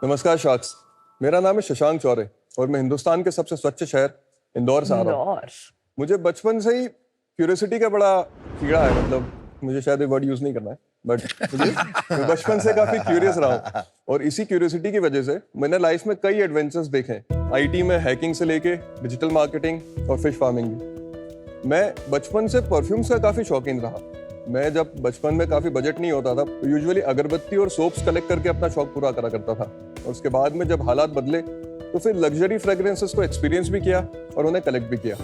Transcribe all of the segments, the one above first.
नमस्कार शाक्स, मेरा नाम है शशांक चौरे और मैं हिंदुस्तान के सबसे स्वच्छ शहर इंदौर से आ रहा हूँ। मुझे बचपन से ही क्यूरियोसिटी का बड़ा कीड़ा है, मतलब मुझे शायद ये वर्ड यूज नहीं करना है, बट मैं बचपन से काफी क्यूरियस रहा हूँ और इसी क्यूरियोसिटी की वजह से मैंने लाइफ में कई एडवेंचर्स देखे हैं। आईटी में हैकिंग से लेके डिजिटल मार्केटिंग और फिश फार्मिंग भी। मैं बचपन से परफ्यूम्स का काफी शौकीन रहा। मैं जब बचपन में काफी बजट नहीं होता था तो यूजुअली अगरबत्ती और सोप्स कलेक्ट करके अपना शौक पूरा करा करता था। और उसके बाद में जब हालात बदले तो फिर लग्जरी फ्रेग्रेंसेस को एक्सपीरियंस भी किया और उन्हें कलेक्ट भी किया।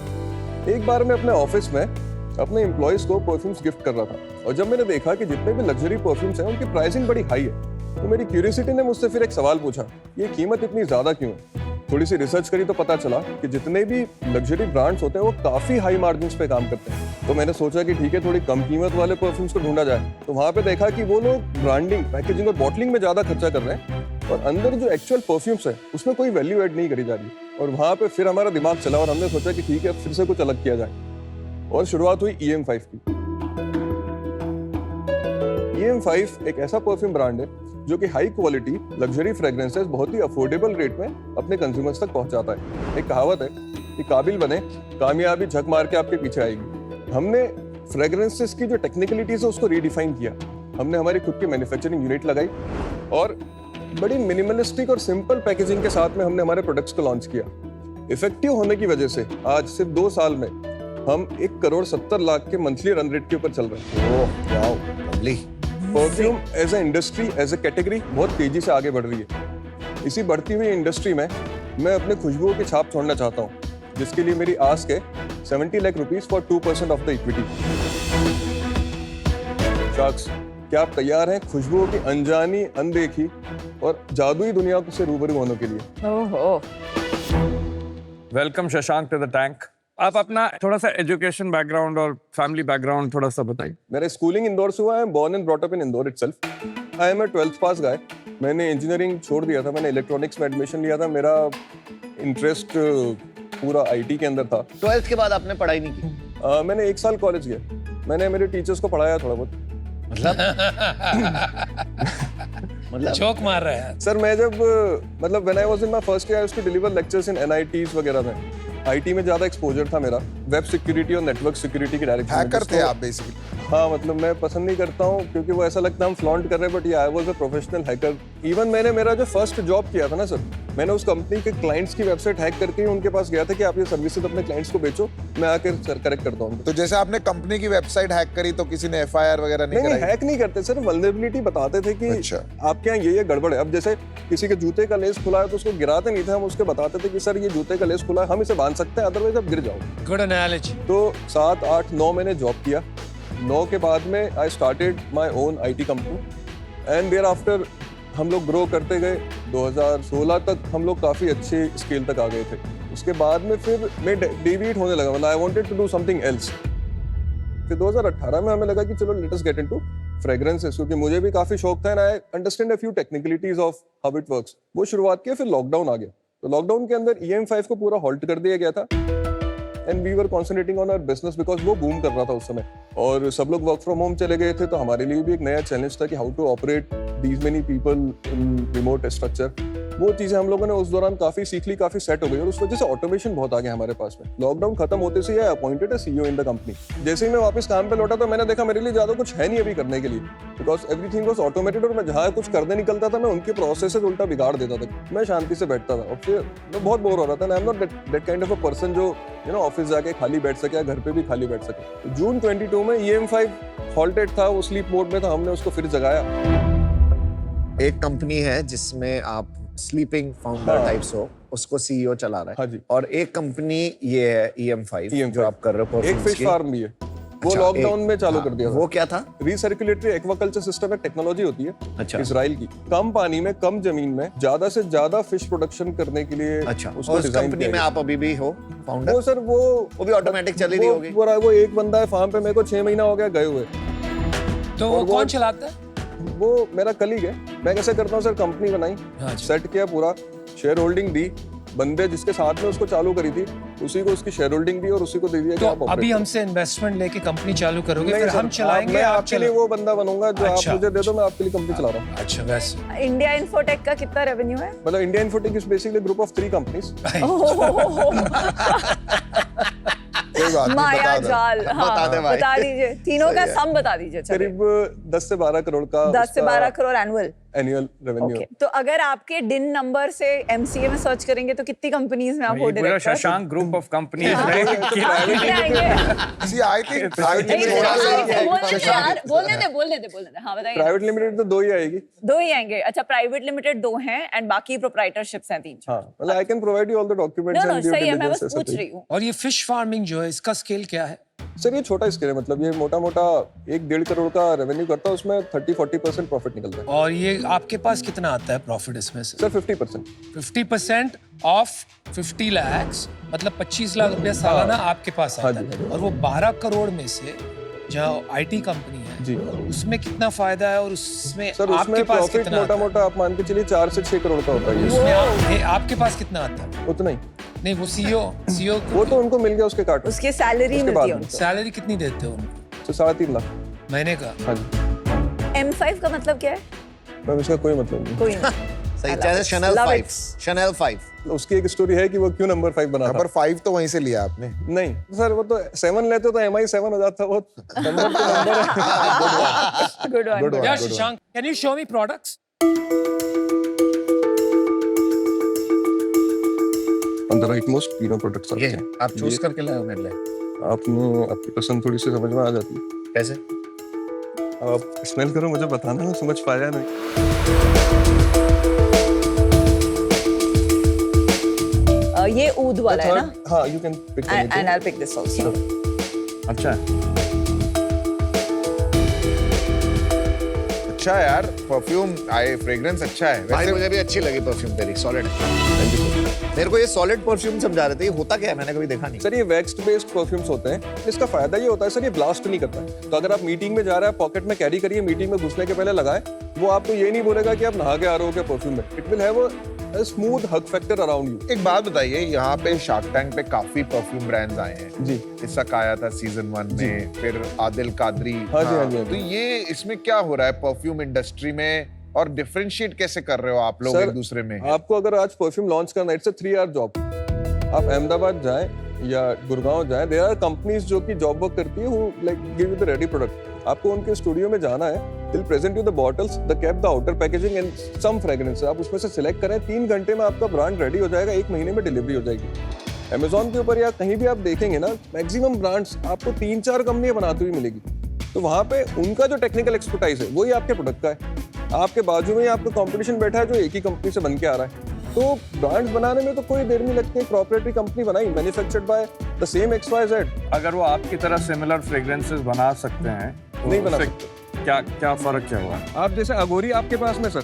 एक बार मैं अपने ऑफिस में अपने एम्प्लॉयज को परफ्यूम्स गिफ्ट कर रहा था और जब मैंने देखा कि जितने भी लग्जरी परफ्यूम्स हैं उनकी प्राइसिंग बड़ी हाई है तो मेरी क्यूरियोसिटी ने मुझसे फिर एक सवाल पूछा, ये कीमत इतनी ज्यादा क्यों है? थोड़ी सी रिसर्च करी तो पता चला कि जितने भी लग्जरी ब्रांड्स होते हैं वो काफी हाई मार्जिन्स पे काम करते हैं। तो मैंने सोचा कि ठीक है, थोड़ी कम कीमत वाले परफ्यूम्स को ढूंढा जाए। तो वहां पे देखा कि वो लोग ब्रांडिंग, पैकेजिंग और बॉटलिंग में ज्यादा खर्चा कर रहे हैं और अंदर जो एक्चुअल परफ्यूम्स है उसमें कोई वैल्यू ऐड नहीं करी जा रही। और वहां पे फिर हमारा दिमाग चला और हमने सोचा कि ठीक है, फिर से कुछ अलग किया जाए और शुरुआत हुई EM5 की। EM5 एक ऐसा परफ्यूम ब्रांड है जो कि हाई क्वालिटी लग्जरी फ्रेग्रेंसेस बहुत ही अफोर्डेबल रेट में अपने कंज्यूमर्स तक पहुंचाता है। एक कहावत है कि काबिल बने, कामयाबी झक मार के आपके पीछे आएगी। हमने फ्रेग्रेंसेस की जो टेक्निकलिटीज है उसको रीडिफाइन किया। हमने हमारी खुद की मैन्युफैक्चरिंग यूनिट लगाई और बड़ी मिनिमलिस्टिक और सिंपल पैकेजिंग के साथ में हमने हमारे प्रोडक्ट्स को लॉन्च किया। इफेक्टिव होने की वजह से आज सिर्फ 2 साल में हम 1,70,00,000 के मंथली रन रेट के ऊपर चल रहे हैं। Oh wow, lovely. Perfume as a industry, as a category बहुत तेजी से आगे बढ़ रही है। इसी बढ़ती हुई इंडस्ट्री में मैं अपने खुशबुओं की छाप छोड़ना चाहता हूँ, जिसके लिए मेरी आस्क है 70 lakh rupees for 2% of the equity. Sacks, क्या आप तैयार हैं खुशबुओं की अनजानी, अनदेखी और जादुई दुनिया से रूबरू होने के लिए? ओहो। Welcome Shashank to the tank. आप अपना थोड़ा सा एजुकेशन बैकग्राउंड और फैमिली बैकग्राउंड थोड़ा सा बताइए। मेरा स्कूलिंग इंदौर से हुआ है, born and brought up in Indore itself. I am a 12th pass guy. मैंने इंजीनियरिंग छोड़ दिया था, मैंने इलेक्ट्रॉनिक्स में एडमिशन लिया था। मेरा इंटरेस्ट पूरा आईटी के अंदर था। 12th के बाद आपने पढ़ाई नहीं की? मैंने 1 साल कॉलेज किया। मैंने मेरे टीचर्स को पढ़ाया थोड़ा बहुत। मतलब जोक मार रहा है सर, मैं जब मतलब when I was in my first year I used to deliver lectures in NITs वगैरह में। आईटी में ज्यादा एक्सपोजर था मेरा, वेब सिक्योरिटी और नेटवर्क सिक्योरिटी की डायरेक्शन। हैकर थे आप बेसिकली? हाँ, मतलब मैं पसंद नहीं करता हूँ क्योंकि वो ऐसा लगता है हम फ्लॉन्ट कर रहे हैं, but I was a professional hacker. Even मैंने मेरा जो फर्स्ट जॉब किया था ना सर, मैंने उस कंपनी के क्लाइंट्स की वेबसाइट हैक करके उनके पास गया था कि आप ये सर्विसेज अपने क्लाइंट्स को बेचो, मैं आकर करेक्ट करता हूँ। तो जैसे आपने कंपनी की वेबसाइट हैक करी तो किसी ने FIR वगैरह नहीं नहीं, कराई? हैक नहीं करते सर, वल्नरेबिलिटी बताते थे कि अच्छा। आपके यहाँ ये गड़बड़ है। अब जैसे किसी के जूते का लेस खुला है तो उसको गिराते नहीं थे, हम उसके बताते थे कि सर ये जूते का लेस खुला है, हम इसे बांध सकते हैं, अदरवाइज आप गिर जाओ। Good analogy. तो 7, 8, 9 मैंने जॉब किया। 9 के बाद में I started my own IT company and thereafter हम लोग ग्रो करते गए। 2016 तक हम लोग काफ़ी अच्छे स्केल तक आ गए थे। उसके बाद में फिर मैं डेविएट होने लगा, मतलब I wanted to do something else. फिर 2018 में हमें लगा कि चलो let us get into fragrances, क्योंकि मुझे भी काफ़ी शौक था and I understand a few technicalities of how it works. वो शुरुआत किया, फिर लॉकडाउन आ गया। तो लॉकडाउन के अंदर EM5 को पूरा हॉल्ट कर दिया गया था and we were concentrating on our business because वो बूम कर रहा था उस समय और सब लोग वर्क फ्रॉम होम चले गए थे। तो हमारे लिए भी एक नया चैलेंज था कि how to operate these many people in remote structure. वो चीजें हम लोगों ने उस दौरान काफी सीख ली, काफी सेट हो गई और उस वजह से ऑटोमेशन बहुत आ गया हमारे पास में। लॉकडाउन खत्म होते से अपॉइंटेड है CEO इन द कंपनी। जैसे ही मैं वापस काम पे लौटा तो मैंने देखा मेरे लिए ज्यादा कुछ है नहीं अभी करने के लिए, बिकॉज एवरीथिंग वाज ऑटोमेटेड और मैं जहाँ कुछ करने निकलता था मैं उनके प्रोसेसेस उल्टा बिगाड़ देता था। मैं शांति से बैठता था और फिर मैं बहुत बोर हो रहा था। I am not that kind of a person जो ऑफिस जाके खाली बैठ सके या घर पे भी खाली बैठ सके। जून 22 में EM5 हॉल्टेड था, वो स्लीप मोड में था, हमने उसको फिर जगाया। एक कंपनी है जिसमें आप स्लीपिंग फाउंडर हाँ। टाइप्स हो, उसको CEO चला रहा है। हाँ जी। और एक कंपनी ये है EM5 जो आप कर रहे हो। एक फिश फार्म भी है, वो अच्छा, लॉकडाउन में चालू हाँ, कर दिया था। वो क्या था? रिसर्कुलेटरी एक्वाकल्चर सिस्टम एक टेक्नोलॉजी होती है अच्छा। इजराइल की। कम पानी में कम जमीन में ज्यादा से ज्यादा फिश प्रोडक्शन करने के लिए अच्छा, उसको उस डिजाइन कंपनी किया में गया। आप अभी भी हो फाउंडर? वो सर वो भी ऑटोमेटिक चल रही होगी? वो एक बंदा है फार्म पे, मेरे को 6 महीना हो गया गए हुए। तो और वो कौन चलाता है? वो मेरा कलीग है। मैं कैसे करता हूँ सर, कंपनी बनाई, हाँ जी। सेट किया, पूरा शेयर होल्डिंग दी, बंदे जिसके साथ में उसको चालू करी थी उसी को उसकी शेयर होल्डिंग दी और उसी को दे दिया कि तो आप operate अभी करो। हमसे इन्वेस्टमेंट लेके कंपनी चालू करोगे, नहीं फिर सर, हम चलाएंगे, मैं आप आपके लिए वो बंदा बनूंगा जो अच्छा, आप मुझे दे दो, मैं आपके लिए कंपनी चला रहा हूँ। अच्छा वैसे इंडिया इन्फोटेक का कितना रेवेन्यू है? मतलब India infotech is basically group of 3 companies. कोई बात नहीं, माया बता दो। जाल, हाँ, बता दे भाई। बता दीजिए तीनों का सही है। सम बता दीजिए। चलिए करीब 10 से 12 करोड़ का 10 से 12 crore annual. Annual revenue. Okay, तो अगर आपके डिन नंबर से एमसीए में सर्च करेंगे तो कितनी कंपनीज में आप हो ये पूरा director? Shashank group of companies कितने आएंगे? See, I think नहीं, थोड़ा सा बोलने दे यार, बोलने दे। हाँ बताइए। प्राइवेट लिमिटेड तो 2 ही आएगी। 2 ही आएंगे। अच्छा, प्राइवेट लिमिटेड 2 हैं एंड बाकी प्रोप्राइटरशिप्स हैं 3। हाँ, मतलब I can provide you all the documents no and due सही है, मैं डिलिजेंस बस पूछ रही हूँ। और ये फिश फार्मिंग जो है इसका स्केल क्या है? सर ये छोटा स्केल है, मतलब ये मोटा मोटा 1-1.5 करोड़ का रेवेन्यू करता है, उसमें 30-40% प्रॉफिट निकलता है। और ये आपके पास कितना आता है प्रॉफिट इसमें से? सर 50%। 50% ऑफ 50 lakhs, मतलब 25 लाख रुपया सालाना आपके पास आता जी, है। और वो 12 करोड़ में से जहाँ आईटी कंपनी है जी उसमें कितना फायदा है और उसमें सर आपके उसमें पास प्रॉफिट कितना मोटा आता है? मोटा आप मान के चलिए 4 से 6 करोड़ का होता है ये। उसमें आपके पास कितना आता है? उतना ही, नहीं वो सीईओ वो तो उनको मिल गया उसके काट उसकी सैलरी उसके मिलती बाद है में। उनको। सैलरी कितनी देते हो उनको तो 3.5 लाख। महीने का? हाँ जी, M5 का मतलब क्या है? मैम इसका कोई मतलब नहीं। कोई नहीं। सही, I love जैसे it. Chanel Love 5, it. Chanel 5। उसकी एक स्टोरी है कि वो क्यों नंबर 5 बना था। नंबर 5 तो वहीं से लिया आपने। नहीं सर, वो तो 7 लेते तो MI 7 हो जाता, वो नंबर तो नंबर है। Good one. Good one. या good one. Shashank, can you show me products? On the rightmost तीनों प्रोडक्ट्स आते ये हैं। आप चूज ये करके लाए हो मेरे लिए? आपकी पसंद थोड़ी सी समझ में आ जाती है। कैसे? आप स्मेल करो, मुझे बताना, मैं समझ पाया नहीं। ये ऊद वाला है ना? हाँ, you can pick And anything. I'll pick this also. अच्छा अच्छा है यार, परफ्यूम फ्रेग्रेंस अच्छा है भाई वैसे। मुझे भी अच्छी लगी परफ्यूम तेरी, सॉलिड है। Thank you, sir. मेरे को ये सॉलिड परफ्यूम समझा रहे थे, ये होता क्या है? मैंने कभी देखा नहीं। सर ये वैक्स्ड बेस्ड परफ्यूम्स होते हैं। इसका फायदा ये होता है सर, ये ब्लास्ट नहीं करता है। तो अगर आप मीटिंग में जा रहे हैं, पॉकेट में कैरी करिए, मीटिंग में घुसने के पहले लगाएं, वो आपको ये नहीं बोलेगा कि आप नहा के आ रहे हो क्या परफ्यूम में। It will have a smooth hug factor around you. एक बात बताइए, यहाँ पे शार्क टैंक पे काफी परफ्यूम ब्रांड्स आए हैं जी। इसका आया था सीजन 1 में, फिर आदिल कादरी। हाँ जी, हाँ जी, हाँ तो जी। ये इसमें क्या हो रहा है परफ्यूम इंडस्ट्री में, और डिफरेंशिएट कैसे कर रहे हो आप लोग सर, एक दूसरे में? आपको अगर आज परफ्यूम लॉन्च करना है, इट्स अ 3 आवर जॉब। आप अहमदाबाद जाएं या गुड़गांव जाएं, देयर आर कंपनीज जो कि जॉब वर्क करती है, who like give you the ready product. आपको उनके स्टूडियो में जाना है, they'll present you the bottles, the cap, the outer packaging and some fragrance. आप उसमें से सिलेक्ट करें, 3 घंटे में आपका ब्रांड रेडी हो जाएगा, 1 महीने में डिलीवरी हो जाएगी। अमेजोन के ऊपर या कहीं भी आप देखेंगे ना, मैक्सिमम ब्रांड्स आपको 3-4 कंपनियां बनाती हुई मिलेगी। तो वहाँ पे उनका जो टेक्निकल एक्सपर्टाइज है वही आपके प्रोडक्ट का है। आपके बाजू में ही आपका कंपटीशन बैठा है जो एक ही कंपनी से बन के आ रहा है। तो ब्रांड्स बनाने में तो कोई देर नहीं लगती है। प्रोप्राइटरी कंपनी बनाई, manufactured by the same XYZ। अगर वो आपकी तरह सिमिलर फ्रेग्रेंसेस बना सकते हैं तो नहीं बना उससे सकते। क्या फर्क क्या हुआ? आप जैसे अगोरी आपके पास में सर,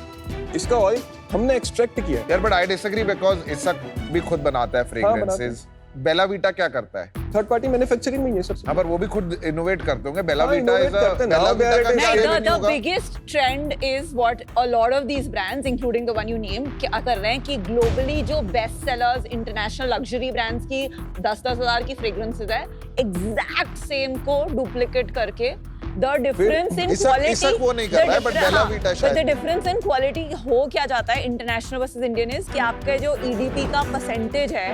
इसका ऑयल हमने एक्सट्रैक्ट किया है। यार बट आई डिसएग्री, बिकॉज इसका भी खुद बनाता है बनाता फ्रेग्रेंसेस। बेला वीटा क्या करता है? थर्ड पार्टी मैन्युफैक्चरिंग में ही है सर। हाँ, पर वो भी खुद इनोवेट करते होंगे। बेला हाँ, वीटा innovate इज करते हैं। बेला Now they वीटा are का at a scale stage- ही नहीं The होगा। biggest trend is what a lot of these brands, including the one you name, क्या कर रहे हैं कि globally जो best sellers, international luxury brands की 10-10 हजार की fragrances है, exact same को duplicate करके the difference in इसक- quality, इसक वो नहीं कर रहा है, but Bella Vita but शायद। the difference in quality हो क्या जाता है international versus Indian is कि आपका जो EDP का percentage है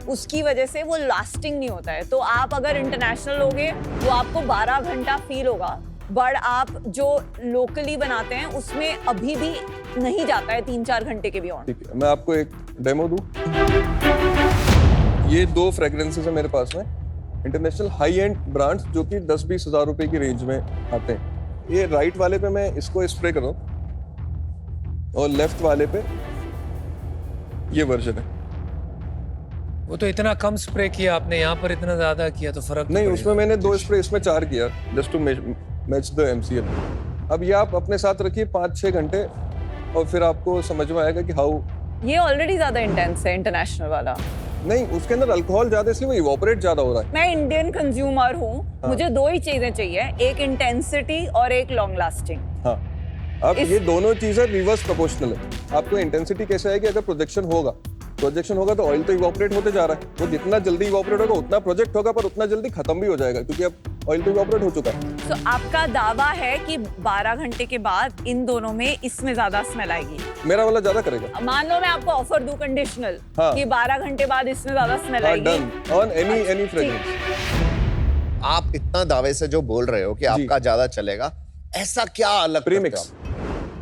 उसकी वजह से वो lasting नहीं होता है। तो आप अगर international लोगे वो आपको 12 घंटा फील होगा, बट आप जो लोकली बनाते हैं उसमें अभी भी नहीं जाता है 3-4 घंटे के बियॉन्ड। ठीक है, मैं आपको एक डेमो दूं। ये 2 फ्रेग्रेंसेस है मेरे पास में, इंटरनेशनल हाई एंड ब्रांड्स जो कि 10-20 हजार रुपए की रेंज में आते हैं। ये राइट वाले पे मैं इसको स्प्रे कर रहा हूँ और लेफ्ट वाले पे ये वर्जन है। वो तो इतना कम स्प्रे किया आपने, यहाँ पर इतना ज्यादा किया तो फर्क तो नहीं, पड़ेगा। उसमें मैंने 2 स्प्रे, इसमें 4 किया, just to match the MCL। अब ये आप अपने साथ रखिए 5-6 घंटे और फिर आपको समझ में आएगा कि हाउ। ये ऑलरेडी ज्यादा इंटेंस है इंटरनेशनल वाला। नहीं, उसके अंदर अल्कोहल ज्यादा, इसलिए वो इवोपरेट ज्यादा हो रहा है। मैं इंडियन कंज्यूमर हूँ, मुझे 2 ही चीजें चाहिए, एक इंटेंसिटी और एक लॉन्ग लास्टिंग। हाँ, अब ये दोनों चीजें रिवर्स प्रोपोर्शनल है। आपको इंटेंसिटी कैसे आएगी? अगर प्रोजेक्शन होगा प्रोजेक्शन होगा तो ऑयल तो इवोपरेट होते जा रहा है, वो जितना जल्दी इवोपरेट होगा उतना प्रोजेक्ट होगा, पर उतना जल्दी खत्म भी हो जाएगा क्योंकि अब ऑयल तो इवोपरेट हो चुका है। तो आपका दावा है कि 12 घंटे के बाद इन दोनों में इसमें ज्यादा स्मेल आएगी। मेरा वाला ज्यादा करेगा। मान लो मैं आपको ऑफर दूं कंडीशनल हाँ। कि 12 घंटे बाद इसमें ज्यादा स्मेल आएगी। Done on any fragrance. आप इतना दावे से जो बोल रहे हो कि आपका ज्यादा चलेगा, ऐसा क्या अलग प्रीमिक्स।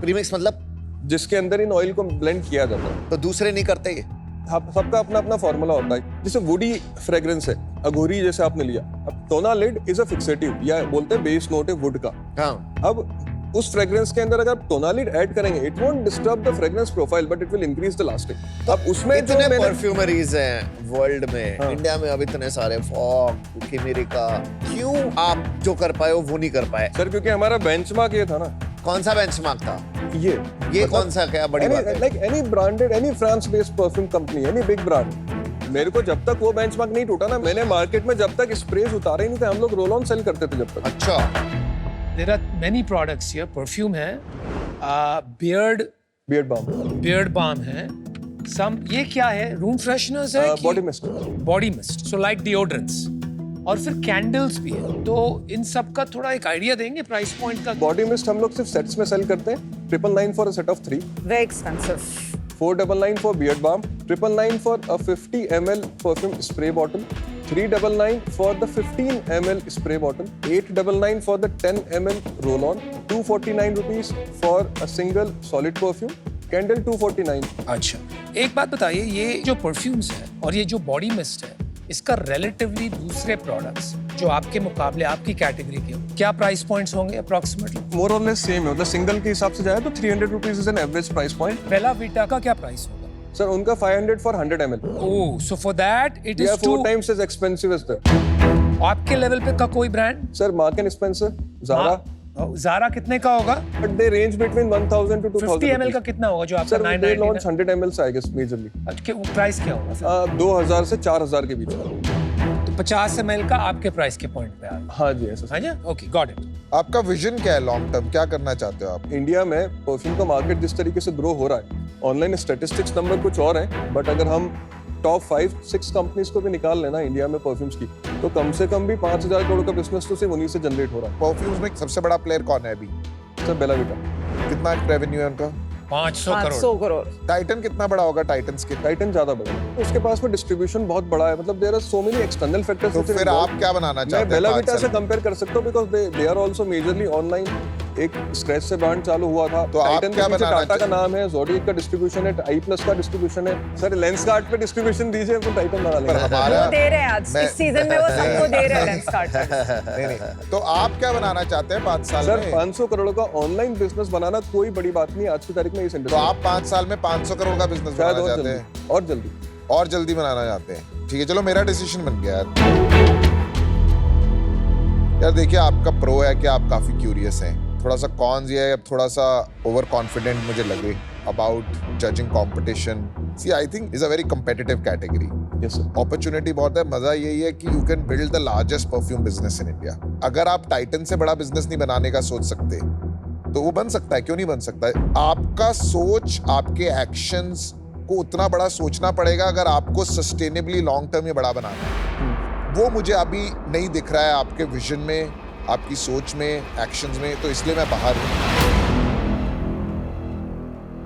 प्रीमिक्स मतलब जिसके अंदर इन ऑयल को ब्लेंड किया जाता है। तो दूसरे नहीं करते ये? सबका अपना अपना फॉर्मूला होता है। जैसे वुडी फ्रेग्रेंस है, अघोरी जैसे आपने लिया, अब टोनालिड इज अ फिक्सेटिव या बोलते हैं बेस नोट है वुड का। हाँ। अब उस फ्रेग्रेंस के अंदर अगर आप टोनालिड ऐड करेंगे, it won't disturb the fragrance profile but it will increase the lasting. अब उसमें जो इतने मैंने परफ्यूमरीज हैं वर्ल्ड में, हाँ। इंडिया में अब इतने सारे फॉग, किमेरिका, क्यों आप जो कर पाए हो वो नहीं कर पाए? सर क्योंकि हमारा बेंचमार्क ये था ना। कौन सा बेंचमार्क था? ये मतलब कौन सा, क्या बड़ी बात है? Like any branded, any France based perfume company, any big brand, मेरे को जब तक वो बेंचमार्क नहीं टूटा ना, मैंने मार्केट में जब तक स्प्रेज उतारे नहीं थे, हम लोग रोल ऑन सेल करते थे जब तक। अच्छा। There are many products here. Perfume है, बियर्ड बाम, है, some ये क्या है? Room fresheners है कि body mist. body mist. So like deodorants. और फिर कैंडल्स भी है। तो इन सब का थोड़ा एक आइडिया देंगे प्राइस पॉइंट का? बॉडी मिस्ट हम लोग सिर्फ सेट्स में सेल करते हैं। 999 for a set of 3, very expensive. 499 for beard balm, 999 for a 50 ml perfume spray bottle, 399 for the 15 ml spray bottle, 899 for the 10 ml roll on, 249 rupees for a single solid perfume, candle 249। अच्छा, एक बात बताइए, ये जो perfumes है और ये जो बॉडी मिस्ट है, इसका रिलेटिवली दूसरे प्रोडक्ट्स जो आपके मुकाबले आपकी कैटेगरी के, क्या प्राइस पॉइंट्स होंगे अप्रॉक्सीमेटली? मोर और लेस सेम है, मतलब सिंगल के हिसाब से जाए तो 300 rupees is an average price point. Bella Vita का क्या प्राइस होगा? सर उनका 500 for 100 ml। Oh, so for that it is 4 times as expensive as that। आपके लेवल पे का कोई brand? Sir Marks and Spencer, Zara, Zara कितने का होगा? but they range between 1000 to 2000 50 ml का कितना होगा जो आपका sir they 999? launch 100 ml I guess majorly। Price क्या होगा सर? 2000 से 4000 के बीच में। तो 50 ml का आपके प्राइस के पॉइंट पे आ गया। हाँ जी ऐसा। हाँ जी, ओके, गॉट इट। आपका विजन क्या है लॉन्ग टर्म, क्या करना चाहते हो आप? इंडिया में परफ्यूम का मार्केट जिस तरीके से ग्रो हो रहा है, ऑनलाइन स्टैटिस्टिक्स नंबर कुछ और है, बट अगर हम टॉप 5-6 कंपनीज को भी निकाल लेना इंडिया में परफ्यूम्स की, तो कम से कम भी 5000 करोड़ का बिजनेस तो सिर्फ उन्हीं से जनरेट हो रहा है। परफ्यूम्स में सबसे बड़ा प्लेयर कौन है अभी? Sir Bella Vita. कितना रेवेन्यू है उनका? 500 करोड़। 500 करोड़। टाइटन कितना बड़ा होगा? टाइटन्स के टाइटन ज्यादा बड़ा है, तो उसके पास में डिस्ट्रीब्यूशन बहुत बड़ा है, मतलब there are so many external factors. तो फिर आप क्या बनाना चाहते हैं? मैं बेला वीटा 5 से साल? कंपेयर कर सकता हूं because they are also majorly online. एक स्क्रैच से ब्रांड चालू हुआ था, तो आप टाइटन क्या के पीछे बनाना टाटा का नाम है, ज़ोडिएक का डिस्ट्रीब्यूशन है, i+ का डिस्ट्रीब्यूशन है। सर लेंसकार्ट पे डिस्ट्रीब्यूशन दीजिए तो टाइटन बना पर लेंगे। हमारा वो दे रहे हैं आज, इस सीजन में वो सबको दे रहे हैं लेंसकार्ट। नहीं। तो आप क्या बनाना चाहते हैं 5 साल सर में? 500 करोड़ का ऑनलाइन बिजनेस बनाना कोई बड़ी बात नहीं आज की तारीख में इस तो इंडस्ट्री। आप 5 साल में 500 करोड़ का बिजनेस शायद बनाना और चाहते हैं? जल्दी, और जल्दी। और जल्दी बनाना चाहते हैं? ठीक है, चलो मेरा डिसीजन बन गया यार। देखिए, आपका प्रो है कि आप काफी क्यूरियस हैं, थोड़ा सा कॉन्स ये है, थोड़ा सा ओवर कॉन्फिडेंट मुझे लगे about judging competition. See I think is a very competitive category. Yes sir. Opportunity बहुत है, मजा यही है कि you can build the largest perfume business in India. अगर आप टाइटन से बड़ा बिजनेस नहीं बनाने का सोच सकते तो वो बन सकता है, क्यों नहीं बन सकता है? आपका सोच, आपके एक्शंस को उतना बड़ा सोचना पड़ेगा अगर आपको सस्टेनेबली लॉन्ग टर्म में बड़ा बनाना है। वो मुझे अभी नहीं दिख रहा है आपके विजन में, आपकी सोच में, एक्शंस में, तो इसलिए मैं बाहर हूँ।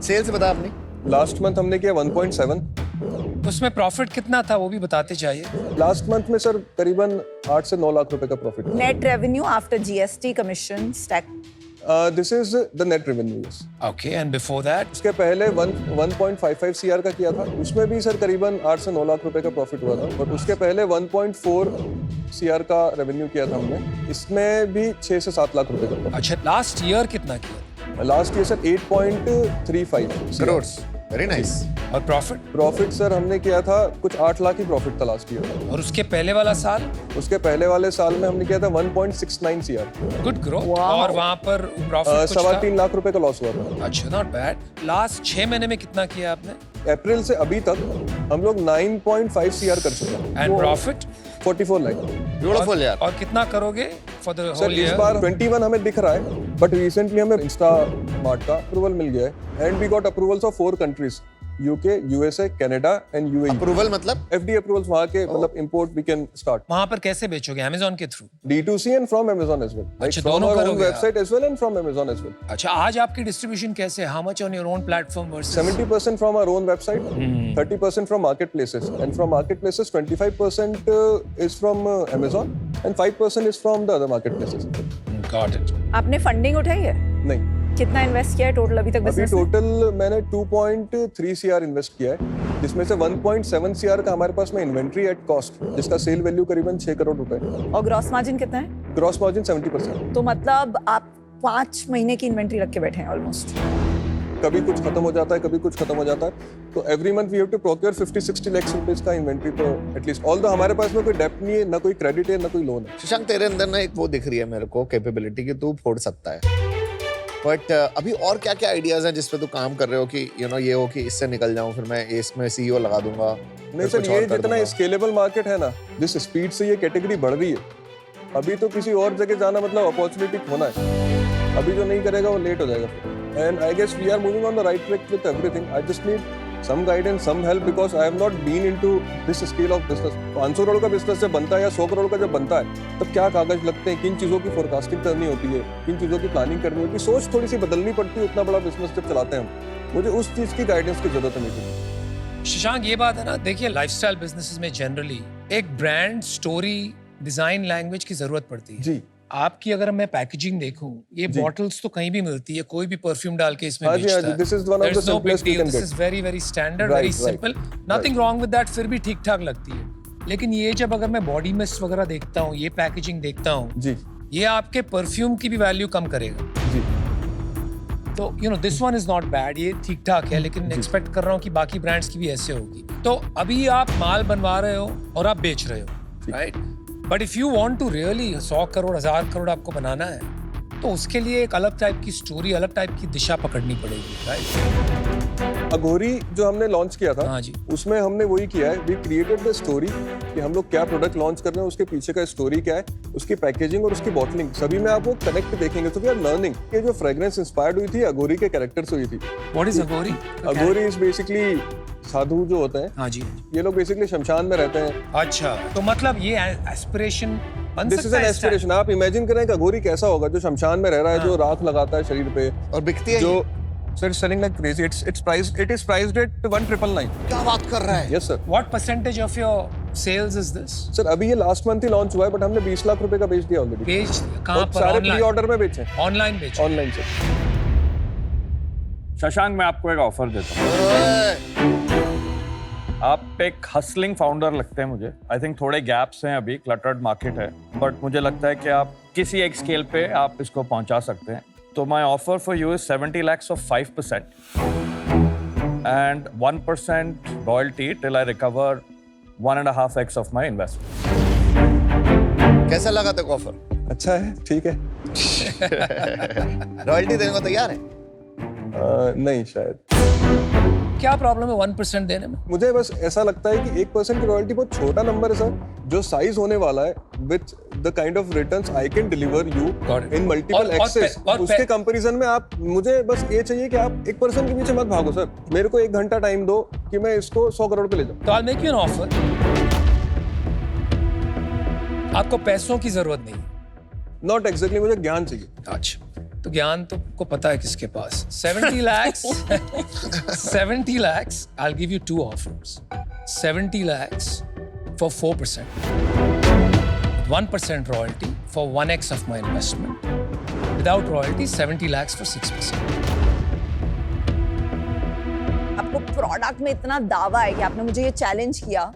सेल्स बता आपने? लास्ट मंथ हमने किया 1.7। उसमें प्रॉफिट कितना था वो भी बताते चाहिए। लास्ट मंथ में सर करीबन 8 से 9 लाख रुपए का profit. Net revenue after GST commission stack. This is the net revenue. Okay, and before that? उसके पहले 1.55 CR का किया था, उसमें भी सर करीबन 8 से 9 लाख रुपए का प्रॉफिट हुआ था। बट उसके पहले 1.4 CR का रेवेन्यू किया था हमने, इसमें भी 6 से 7 लाख रुपए का प्रॉफिट। अच्छा, लास्ट ईयर कितना किया? Last year sir 8.35 crore. Very nice. और प्रॉफिट? प्रॉफिट सर हमने किया था कुछ 8 लाख ही प्रॉफिट था लास्ट ईयर। और उसके पहले वाला साल? उसके पहले वाले साल में हमने किया था 1.69 CR। Good growth. और वहां पर प्रॉफिट कुछ था? 3.25 लाख रुपए का लॉस हुआ था। अच्छा, नॉट बैड। लास्ट 6 महीने में कितना किया आपने? अप्रैल से अभी तक हम लोग 9.5 CR कर चुके हैं। And profit? 44 लाख। ब्यूटीफुल यार। और कितना करोगे फॉर द सर होल इस ईयर? बार 21 हमें दिख रहा है, बट रिसेंटली हमें इंस्टामार्ट का अप्रूवल मिल गया है and we got approvals of 4 countries UK, USA, Canada and UAE. Approval मतलब FD approvals वहाँ के मतलब import we can start. वहां पर कैसे बेचोगे? Amazon के through? D2C and from Amazon as well. Like अच्छा, from दोनों our own करोगे आप? website as well and from Amazon as well. अच्छा, आज आपकी डिस्ट्रीब्यूशन कैसे है? How much on your own platform versus 70% from our own website, 30% from marketplaces, and from marketplaces 25% is from Amazon and 5% is from the other marketplaces. Got it. आपने funding उठाई है? नहीं, कितना इन्वेस्ट किया है टोटल अभी तक अभी बिजनेस में? टोटल मैंने 2.3 CR इन्वेस्ट किया है, जिसमें से 1.7 CR का हमारे पास में इन्वेंट्री एट कॉस्ट, जिसका सेल वैल्यू करीबन 6 करोड़ रुपए है। और ग्रॉस मार्जिन कितना है? Gross margin 70%। तो मतलब आप 5 महीने की इन्वेंट्री रख के बैठे हैं ऑलमोस्ट। कभी कुछ खत्म हो जाता है, कभी कुछ खत्म हो जाता है, तो every month we have to procure 50-60 lakh rupees का इन्वेंट्री, तो एटलीस्ट ऑल द हमारे पास में कोई डेप्ट नहीं है, ना कोई क्रेडिट है, ना कोई लोन है। शशांक, तेरे अंदर ना एक वो दिख रही है मेरे को कैपेबिलिटी कि तू फोड़ सकता है, बट अभी और क्या क्या आइडियाज हैं जिस पे तू काम कर रहे हो कि ये हो कि इससे निकल जाऊं, फिर मैं इसमें CEO लगा दूंगा? नहीं सर, ये जितना स्केलेबल मार्केट है ना, जिस स्पीड से ये कैटेगरी बढ़ रही है, अभी तो किसी और जगह जाना मतलब अपॉर्चुनिटी होना है। अभी जो नहीं करेगा वो लेट हो जाएगा। And I guess we are moving on the right track with everything. I just need some guidance, some help, because I have not been into this scale of business. 500 crore का बिजनेस जब बनता है या 100 करोड़ का जब बनता है, तब क्या कागज लगते हैं, किन चीज़ों की फोरकास्टिंग करनी होती है, किन चीज़ों की प्लानिंग करनी होती है, सोच थोड़ी सी बदलनी पड़ती है उतना बड़ा बिजनेस जब चलाते हैं हम। मुझे उस चीज़ की गाइडेंस की जरूरत है मुझे। शशांक, ये बात है ना, देखिए लाइफस्टाइल बिजनेसेस में जनरली एक ब्रांड, स्टोरी, डिजाइन, लैंग्वेज की जरूरत पड़ती है। जी, आपकी अगर मैं पैकेजिंग देखूं, ये बॉटल्स तो कहीं भी मिलती है, कोई भी परफ्यूम डाल के इसमें हाँ जी, हाँ बेचता जी, है। this is one of the There's no big simplest you deal. can This get. is very very standard, Right, very right, simple. Nothing wrong with that. फिर भी ठीक ठाक लगती है। लेकिन ये जब अगर मैं बॉडी मिस्ट वगैरह देखता हूँ, ये पैकेजिंग देखता हूँ, जी, ये आपके परफ्यूम की भी वैल्यू कम करेगा। जी। तो this one is not bad, ये ठीक ठाक है, लेकिन एक्सपेक्ट कर रहा हूँ कि बाकी ब्रांड्स की भी ऐसे होगी। तो अभी आप माल बनवा रहे हो और आप बेच रहे हो, right? But if you want to really 100 crore 1000 crore आपको बनाना है, तो उसके लिए एक अलग टाइप की स्टोरी, अलग टाइप की दिशा पकड़नी पड़ेगी, राइट? अघोरी जो हमने लॉन्च किया था, हाँ जी। उसमें हमने वही किया है, वी क्रिएटेड द स्टोरी कि हम लोग क्या प्रोडक्ट लॉन्च कर रहे हैं, उसके पीछे का स्टोरी क्या है, उसकी पैकेजिंग और उसकी बॉटलिंग, सभी में आप वो कनेक्ट देखेंगे। तो वी आर लर्निंग। ये जो फ्रेग्रेंस इंस्पायर्ड हुई थी, अघोरी के कैरेक्टर से हुई थी। What is Aghori? Aghori is basically sadhu जो होते हैं, हाँ जी। ये लोग बेसिकली शमशान में रहते हैं। अच्छा, तो मतलब ये एस्पिरेशन बन दिस इज सकता एन है? एस्पिरेशन। आप इमेजिन करें कि अघोरी कैसा होगा, जो शमशान में रह रहा है, जो राख लगाता है शरीर पे, और बिकती है जो ये? Sir selling like crazy. It is priced eight 1999। क्या बात कर रहा है? Yes sir. What percentage of your sales is this? Sir अभी ये लास्ट मंथ ही लॉन्च हुआ है, बट हमने 20 लाख रुपए का बेच दिया ऑलरेडी। बेच कहाँ और पर? सारे प्री ऑनलाइन? ऑर्डर में बेचे, ऑनलाइन बेच? ऑनलाइन से। शशांक, मैं आपको एक ऑफर देता हूँ। ओए, आप एक हसलिंग फाउंडर लगते हैं मुझे। आई थिंक थोड़े गैप्स हैं, अभी क्लटर्ड मार्केट है, बट मुझे लगता है कि आप किसी एक स्केल पे आप इसको पहुंचा सकते हैं। तो my offer for you is 70 lakhs of 5% and 1% royalty till I recover 1.5x of my investment. कैसा लगा तेरे को ऑफर? अच्छा है, ठीक है। रॉयल्टी देने को तैयार है? नहीं शायद। क्या प्रॉब्लम है 1% देने में? मुझे बस ऐसा लगता है कि 1% की रॉयल्टी बहुत छोटा नंबर है सर। जो साइज होने वाला है with the kind of returns I can deliver you Got it. In multiple और एक्सेस, और उसके कंपैरिजन में आप, मुझे बस ये चाहिए कि आप 1% के पीछे मत भागो सर। मेरे को 1 घंटा टाइम दो कि मैं इसको 100 करोड़ पे ले जाऊं। तो I'll make you an offer. आपको पैसों की जरूरत नहीं। नॉट एग्जैक्टली, मुझे ज्ञान चाहिए। अच्छा, तो ज्ञान तो को पता है किसके पास। 70 lakhs 70 lakhs, I'll give you 2 offers. 70 lakhs for 4%, 1% royalty for 1x of my investment. Without royalty, 70 lakhs for 6%. आपको प्रोडक्ट में इतना दावा है कि आपने मुझे ये चैलेंज किया,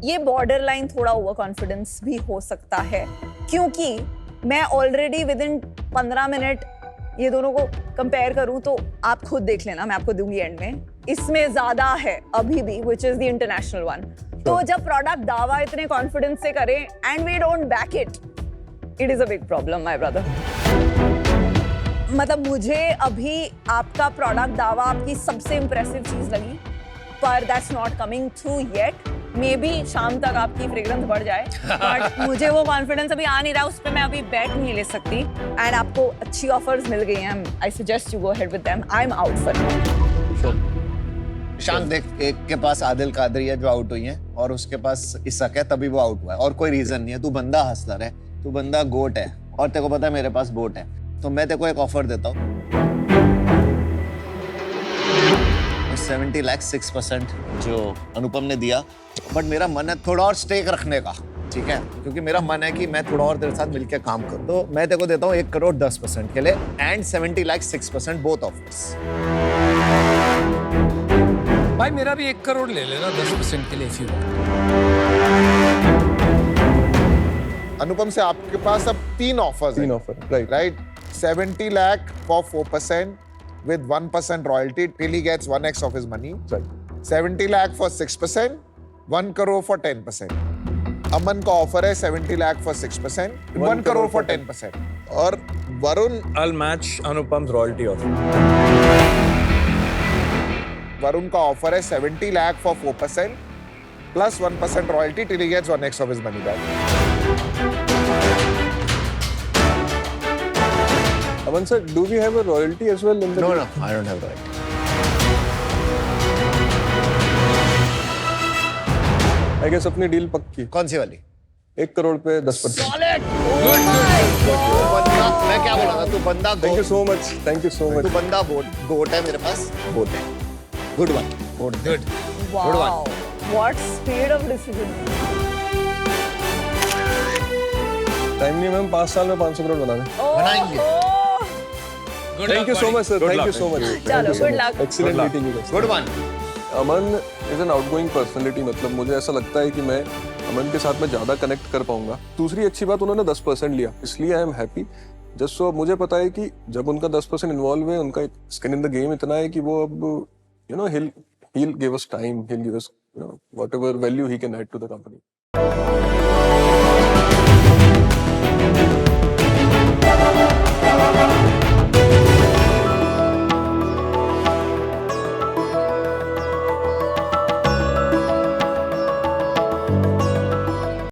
ये बॉर्डर लाइन थोड़ा ओवर कॉन्फिडेंस भी हो सकता है, क्योंकि मैं ऑलरेडी विद इन 15 मिनट ये दोनों को कंपेयर करूं तो आप खुद देख लेना, मैं आपको दूंगी एंड में, इसमें ज्यादा है अभी भी, which is the international one. तो जब प्रोडक्ट दावा इतने कॉन्फिडेंस से करें and we don't back it, it is a big problem my brother. मतलब मुझे अभी आपका प्रोडक्ट दावा आपकी सबसे इंप्रेसिव चीज लगी, पर that's not coming through yet. May be शाम तक आपकी फ्रेग्रेंस बढ़ जाए, बट मुझे वो कॉन्फिडेंस अभी आ नहीं रहा, उस पर मैं अभी बैट नहीं ले सकती। एंड आपको अच्छी ऑफर्स मिल गई हैं, I suggest you go ahead with them. I am out for now. शांत देख, एक के पास आदिल कादरी है जो आउट हुई है और उसके पास इसक है, तभी वो आउट हुआ है और कोई रीजन नहीं है। तू बंदा हंसलर है, तू बंदा गोट है और तेरे को पता है मेरे पास बोट है, तो मैं तेरे को एक ऑफर देता हूँ 70 लाख 6% जो अनुपम ने दिया, बट मेरा मन है थोड़ा और स्टेक रखने का, ठीक है, क्योंकि मेरा मन है कि मैं थोड़ा और तेरे साथ मिलकर काम करूं, तो मैं तेरे को देता हूँ 1 करोड़ 10% के लिए एंड 70 लाख 6% बोथ ऑफर्स। भाई मेरा भी 1 करोड़ ले लेना 10% के लिए if you want। अनुपम से आपके पास अब 3 ऑफर्स हैं। 3 offer, right. 70 lakh for 4% with 1% royalty till he gets 1x of his money. Right. 70 lakh for 6%, 1 crore for 10%. अमन का ऑफर है 70 lakh for 6%, 1 crore for 10%. और Varun I'll match Anupam's royalty offer. Varun का offer है 70 lakh for 4% plus 1% royalty till he gets 1x of his money back. Aman sir, do we have a royalty as well in the No, deal? no, I don't have royalty. I guess अपनी deal पक्की। कौन सी वाली? 1 करोड़ पे 10%। बंदा, मैं क्या बोला था, तू बंदा Thank you so much. Thank you so much. तू बंदा गोट है मेरे पास, गोट है, good one, goat Good. Wow. What speed of decision. Time नहीं, मैम 5 साल में 500 करोड़ बना दें। बनाएंगे। Good Thank luck, you so buddy. much sir. Thank you so much. चलो, good luck. Excellent meeting you guys. Good one. Aman is an outgoing personality, मतलब मुझे ऐसा लगता है कि मैं अमन के साथ में ज़्यादा कनेक्ट कर पाऊंगा। दूसरी अच्छी बात, उन्होंने 10% लिया, इसलिए I am happy. Just so मुझे पता है कि जब उनका 10% इन्वॉल्व है, उनका स्किन इन द गेम इतना है कि वो अब you know he'll give us time, he'll give us whatever value he can add to the company.